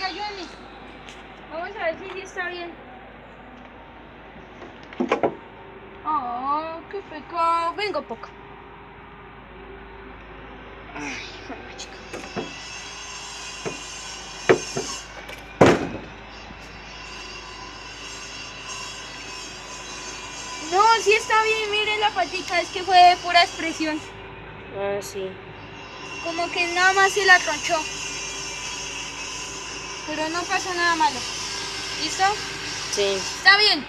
ayúdenme. Vamos a ver si sí está bien. Oh, qué pecado. Venga, poco. Ay, bueno, chica. No, sí está bien, mire la patica, es que fue de pura expresión. Ah, sí. Como que nada más se la tronchó. Pero no pasó nada malo. ¿Listo? Sí. Está bien.